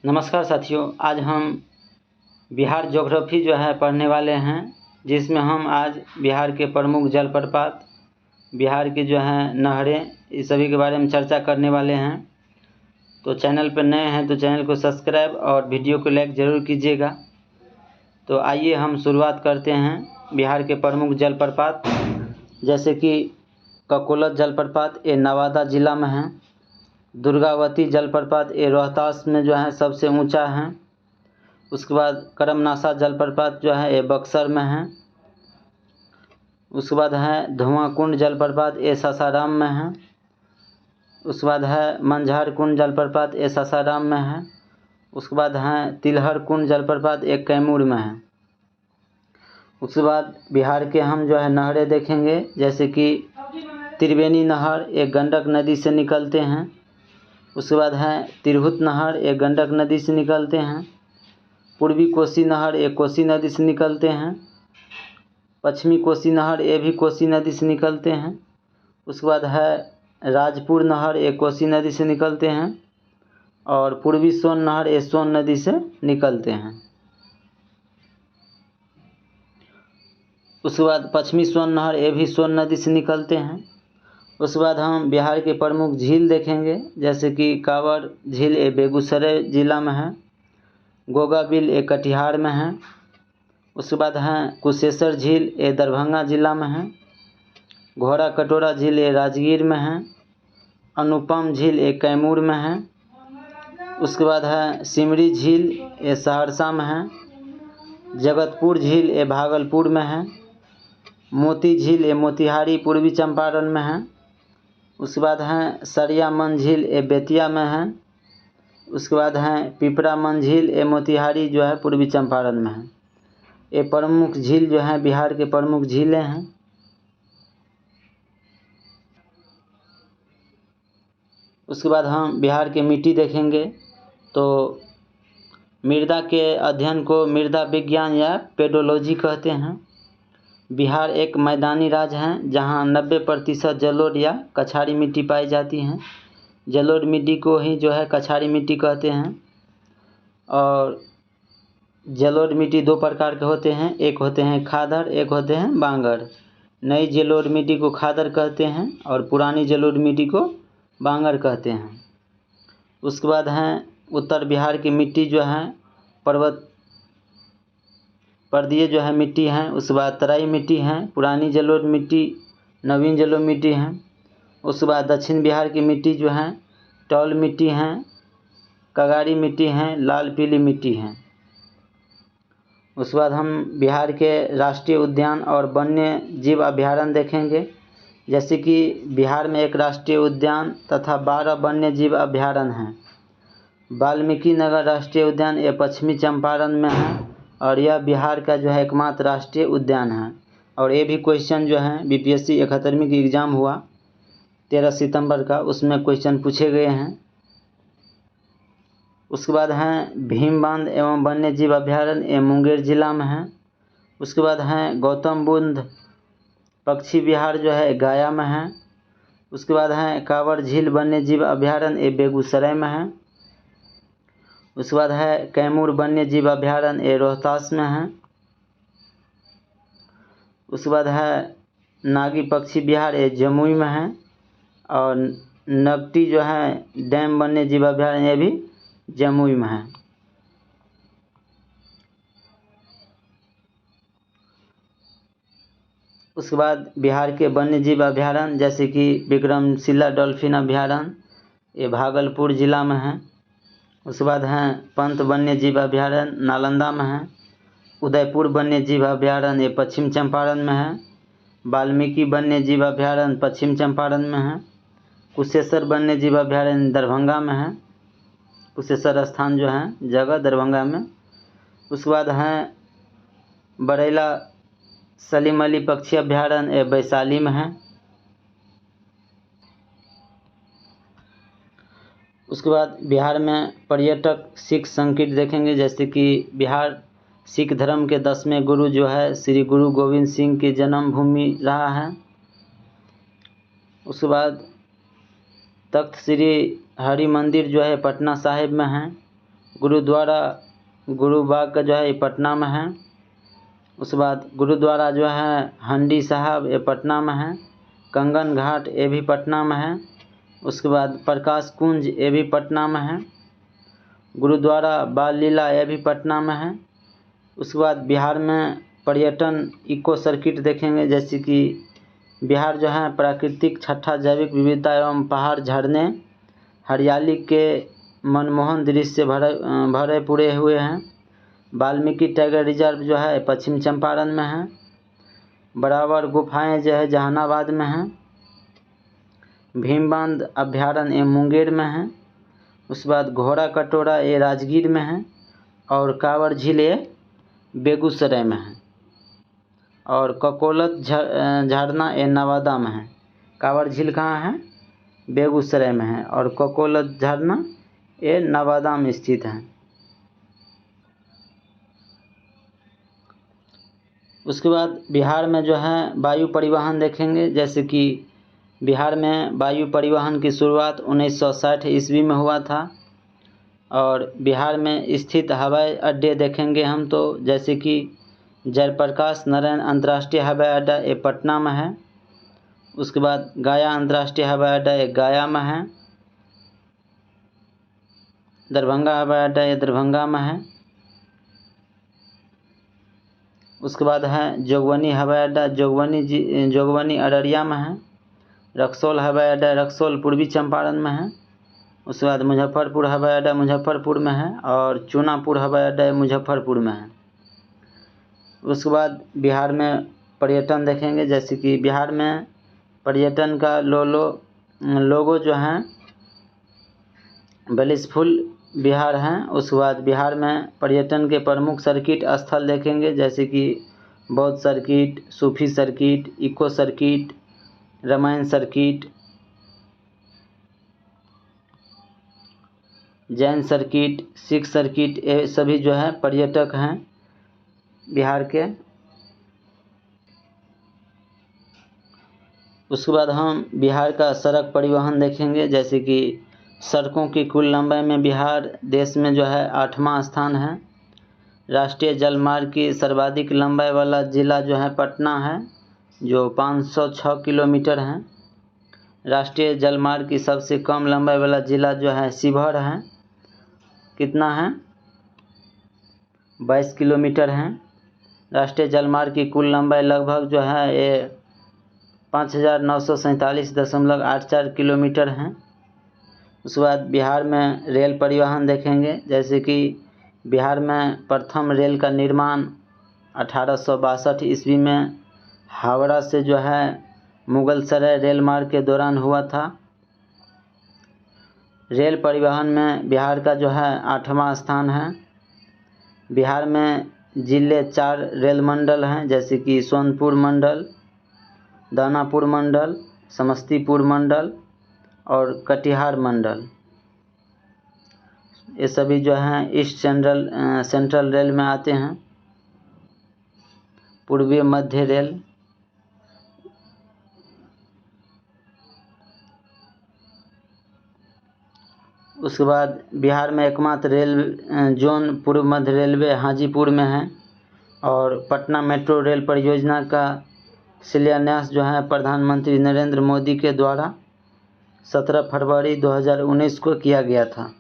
नमस्कार साथियों, आज हम बिहार ज्योग्राफी पढ़ने वाले हैं, जिसमें हम आज बिहार के प्रमुख जलप्रपात, बिहार की नहरें, इस सभी के बारे में चर्चा करने वाले हैं। तो चैनल पर नए हैं तो चैनल को सब्सक्राइब और वीडियो को लाइक ज़रूर कीजिएगा। तो आइए हम शुरुआत करते हैं बिहार के प्रमुख जलप्रपात, जैसे कि ककोलत जलप्रपात, ये नवादा जिला में है। दुर्गावती जलप्रपात, ये रोहतास में सबसे ऊंचा है। उसके बाद करमनासा जलप्रपात ये बक्सर में है। उसके बाद है धुआं कुंड जलप्रपात, ये सासाराम में है। उसके बाद है मंझार कुंड जलप्रपात, ये सासाराम में है। उसके बाद है तिलहर कुंड जलप्रपात, ये कैमूर में है। उसके बाद बिहार के हम नहरें देखेंगे, जैसे कि त्रिवेणी नहर, ये गंडक नदी से निकलते हैं। उसके बाद है तिरहुत नहर, ये गंडक नदी से निकलते हैं। पूर्वी कोसी नहर, ये कोसी नदी से निकलते हैं। पश्चिमी कोसी नहर, ये भी कोसी नदी से निकलते हैं। उसके बाद है राजपुर नहर, ये कोसी नदी से निकलते हैं। और पूर्वी सोन नहर, ये सोन नदी से निकलते हैं। उसके बाद पश्चिमी सोन नहर, ये भी सोन नदी से निकलते हैं। उसके बाद हम बिहार के प्रमुख झील देखेंगे, जैसे कि कांवर झील, ये बेगूसराय जिला में है। गोगा बिल, ये कटिहार में है। उसके बाद है कुशेश्वर झील, ये दरभंगा जिला में है। घोड़ा कटोरा झील, ये राजगीर में है। अनुपम झील, ये कैमूर में है। उसके बाद है सिमरी झील, ये सहरसा में है। जगतपुर झील, ये भागलपुर में है। मोती झील, ये मोतिहारी पूर्वी चंपारण में है। उसके बाद है सरियामन झील, ये बेतिया में है। उसके बाद है पिपरामन झील, ये मोतिहारी पूर्वी चंपारण में है। ये प्रमुख झील बिहार के प्रमुख झीलें हैं। उसके बाद हम बिहार के मिट्टी देखेंगे, तो मृदा के अध्ययन को मृदा विज्ञान या पेडोलॉजी कहते हैं। बिहार एक मैदानी राज्य है, जहां 90% जलोढ़ या कछारी मिट्टी पाई जाती हैं। जलोढ़ मिट्टी को ही कछारी मिट्टी कहते हैं। और जलोढ़ मिट्टी दो प्रकार के होते हैं, एक होते हैं खादर, एक होते हैं बांगर। नई जलोढ़ मिट्टी को खादर कहते हैं और पुरानी जलोढ़ मिट्टी को बांगर कहते हैं। उसके बाद हैं उत्तर बिहार की मिट्टी पर्वत पर्दीय मिट्टी है। उसके बाद तराई मिट्टी है, पुरानी जलोढ़ मिट्टी, नवीन जलोढ़ मिट्टी है। उसके बाद दक्षिण बिहार की मिट्टी टॉल मिट्टी है, कगाड़ी मिट्टी है, लाल पीली मिट्टी है। उसके बाद हम बिहार के राष्ट्रीय उद्यान और वन्य जीव अभयारण्य देखेंगे, जैसे कि बिहार में एक राष्ट्रीय उद्यान तथा 12 वन्य जीव अभयारण्य हैं। वाल्मीकि नगर राष्ट्रीय उद्यान, ये पश्चिमी चंपारण में है और यह बिहार का एकमात्र राष्ट्रीय उद्यान है। और ये भी क्वेश्चन बीपीएससी 71वीं की एग्ज़ाम हुआ 13 सितंबर का, उसमें क्वेश्चन पूछे गए हैं। उसके बाद हैं भीम बांध एवं वन्य जीव अभयारण्य, ये मुंगेर जिला में है। उसके बाद हैं गौतम बुद्ध पक्षी विहार गया में है। उसके बाद हैं कांवर झील वन्य जीव अभयारण्य, ये बेगूसराय में है। उसके बाद है कैमूर वन्य जीव अभयारण्य, ये रोहतास में है। उसके बाद है नागी पक्षी विहार, ये जमुई में है। और नगटी डैम वन्य जीव अभयारण्य, ये भी जमुई में है। उसके बाद बिहार के वन्य जीव अभयारण्य, जैसे कि विक्रमशिला डॉल्फिन अभयारण्य, ये भागलपुर जिला में है। उसके बाद हैं पंत वन्य जीव अभयारण्य, नालंदा में है। उदयपुर वन्य जीव अभयारण्य, ये पश्चिम चंपारण में है। वाल्मीकि वन्य जीव अभयारण्य पश्चिम चंपारण में है। कुशेश्वर वन्य जीव अभयारण्य दरभंगा में है। कुशेश्वर स्थान जगह दरभंगा में। उसके बाद हैं बरेला सलीम अली पक्षी अभयारण्य, ये वैशाली में है। उसके बाद बिहार में पर्यटक सिख संकीर्ण देखेंगे, जैसे कि बिहार सिख धर्म के 10वें गुरु श्री गुरु गोविंद सिंह की जन्मभूमि रहा है। उसके बाद तख्त श्री हरि मंदिर पटना साहिब में है। गुरुद्वारा गुरुबाग का जो है ये पटना में है। उसके बाद गुरुद्वारा जो है हंडी साहब ये पटना में है। कंगन घाट ये भी पटना में है। उसके बाद प्रकाश कुंज ये भी पटना में है। गुरुद्वारा बाल लीला ये भी पटना में है। उसके बाद बिहार में पर्यटन इको सर्किट देखेंगे, जैसे कि बिहार जो है प्राकृतिक छठा जैविक विविधता एवं पहाड़ झरने हरियाली के मनमोहन दृश्य से भरे पूरे हुए हैं। वाल्मीकि टाइगर रिजर्व जो है पश्चिम चंपारण में है। बराबर गुफाएं जो है जहानाबाद में हैं। भीमबांध अभ्यारण्य ये मुंगेर में है। उसके बाद घोड़ा कटोरा ये राजगीर में है। और कांवर झील ये बेगूसराय में है। और ककोलत झरना ये नवादा में है। कांवर झील कहाँ है? बेगूसराय में है। और ककोलत झरना ये नवादा में स्थित है। उसके बाद बिहार में जो है वायु परिवहन देखेंगे, जैसे कि बिहार में वायु परिवहन की शुरुआत 1960 ईस्वी में हुआ था। और बिहार में स्थित हवाई अड्डे देखेंगे हम तो, जैसे कि जयप्रकाश नारायण अंतर्राष्ट्रीय हवाई अड्डा ये पटना में है। उसके बाद गया अंतर्राष्ट्रीय हवाई अड्डा ये गया में है। दरभंगा हवाई अड्डा ये दरभंगा में है। उसके बाद है जोगबनी हवाई अड्डा जोगबनी अररिया में है। रक्सौल हवाई अड्डा रक्सौल पूर्वी चंपारण में है। उसके बाद मुजफ्फरपुर हवाई अड्डा मुजफ्फरपुर में है। और चूनापुर हवाई अड्डा मुजफ्फरपुर में है। उसके बाद बिहार में पर्यटन देखेंगे, जैसे कि बिहार में पर्यटन का लोगो जो है ब्लिसफुल बिहार हैं। उसके बाद बिहार में पर्यटन के प्रमुख सर्किट स्थल देखेंगे, जैसे कि बौद्ध circuit, Sufi circuit, eco circuit, Ramayana circuit, Jain circuit, Sikh circuit, ये सभी जो है पर्यटक हैं बिहार के। उसके बाद हम बिहार का सड़क परिवहन देखेंगे, जैसे कि सड़कों की कुल लंबाई में बिहार देश में जो है 8वां स्थान है। राष्ट्रीय जलमार्ग की सर्वाधिक लंबाई वाला ज़िला जो है पटना है, जो 506 किलोमीटर है। राष्ट्रीय जलमार्ग की सबसे कम लंबाई वाला ज़िला जो है शिवहर है। कितना है? 22 किलोमीटर है। राष्ट्रीय जलमार्ग की कुल लंबाई लगभग जो है ये 5947.84 किलोमीटर है। उसके बाद बिहार में रेल परिवहन देखेंगे, जैसे कि बिहार में प्रथम रेल का निर्माण 1862 ईस्वी में हावड़ा से जो है मुगलसराय रेल मार्ग के दौरान हुआ था। रेल परिवहन में बिहार का जो है 8वां स्थान है। बिहार में जिले 4 रेल मंडल हैं, जैसे कि सोनपुर मंडल, दानापुर मंडल, समस्तीपुर मंडल और कटिहार मंडल। ये सभी जो हैं ईस्ट सेंट्रल रेल में आते हैं। पूर्वी मध्य रेल। उसके बाद बिहार में एकमात्र रेल जोन पूर्व मध्य रेलवे हाजीपुर में है। और पटना मेट्रो रेल परियोजना का शिलान्यास जो है प्रधानमंत्री नरेंद्र मोदी के द्वारा 17 फरवरी 2019 को किया गया था।